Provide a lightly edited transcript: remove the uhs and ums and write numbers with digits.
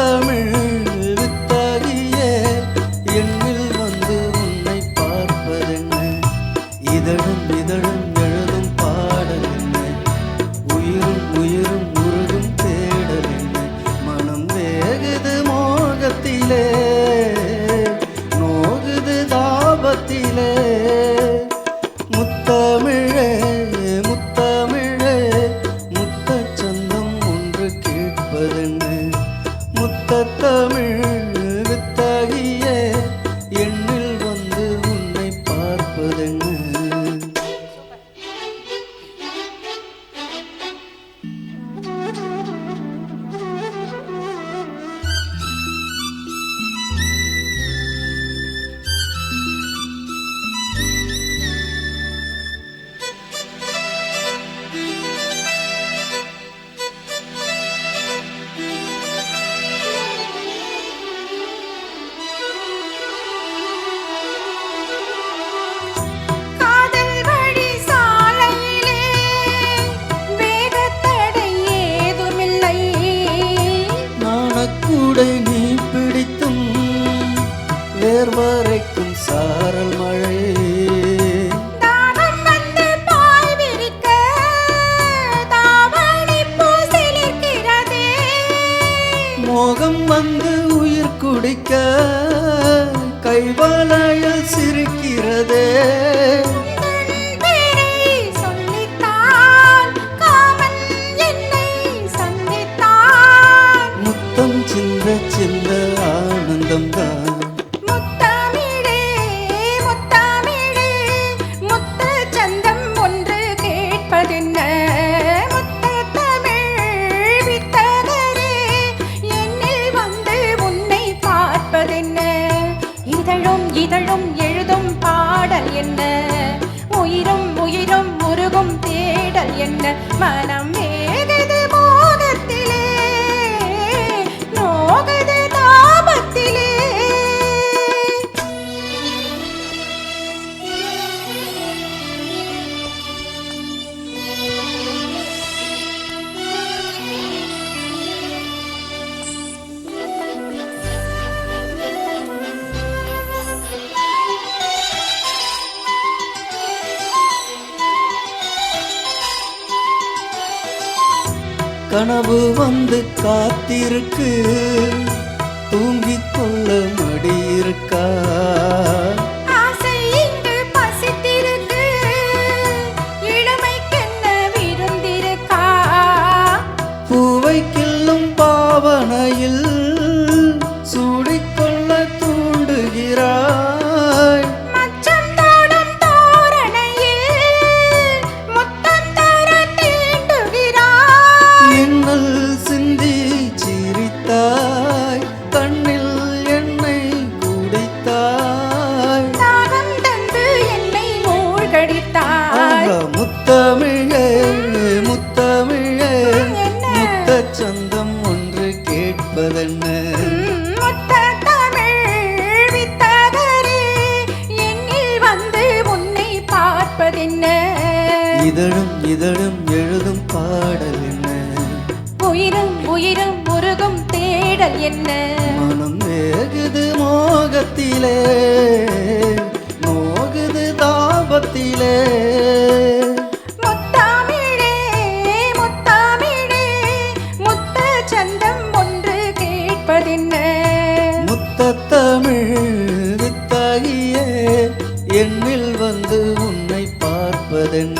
முத்தமிழ் வித்தாகியே எண்ணில் வந்து உன்னை பார்ப்பதென்ன இதழும் இதழும் எழுதும் பாடல் என்ன உயிரும் உயிரும் உருகும் தேடல் என்ன மனம் வேகுது மோகத்திலே நோகுது தாபத்திலே முத்தமிழே முத்தமிழே முத்தச்சந்தம் ஒன்று கேட்பதென்ன முத்தமிழ் வித்தாகியே எண்ணில் வந்து உன்னை பார்ப்பதென்ன. கூடை நீ பிடித்தும் வேர்வரைக்கும் சாரல் மழை மோகம் வந்து உயிர் குடிக்க கைவளையில் சிரிக்கிறதே சிந்த சிந்த ஆனந்தம் தான் முத்தமிழே முத்தமிழே முத்த சந்தம் ஒன்று கேட்பதென்ன முத்தமிழ் வித்தகரே என்னில் வந்து உன்னை பார்ப்பதென்ன இதழும் இதழும் எழுதும் பாடல் என்ன உயிரும் உயிரும் உருகும் தேடல் என்ன மனம் வேகுது மோகத்திலே நோகுது தாபத்திலே. கனவு வந்து காத்திருக்கு தூங்கிக் கொள்ள மடி இருக்கா ஆசை இங்கு பசித்திருக்கு இளமைக்கென்ன விருந்திருக்கா பூவை கிள்ளும் பாவனையில் சூடிக்கொள்ள தூண்டுகிறாய் மச்சம் தோடும் தோரணையில் முத்தம் தர தீண்டுகிறாய் மின்னல் சிந்தி சிரித்தாய் கண்ணில் என்னை குடித்தாய் தாகம் தந்து என்னை மூழ்கடித்தாய் முத்தமிழே முத்தமிழே முத்தச்சந்தம் ஒன்று கேட்பதென்ன முத்தமிழ் வித்தகரே என்னில் வந்து உன்னை பார்ப்பதென்ன இதழும் இதழும் எழுதும் பாடல் என்ன உயிரும் உயிரும் உருகும் தேடல் என்ன மனம் வேகுது மோகத்திலே நோகுது தாபத்திலே முத்தமிழே முத்தமிழே முத்த சந்தம் ஒன்று கேட்பதென்ன முத்தமிழ் வித்தாகியே எண்ணில் வந்து உன்னை பார்ப்பதென்ன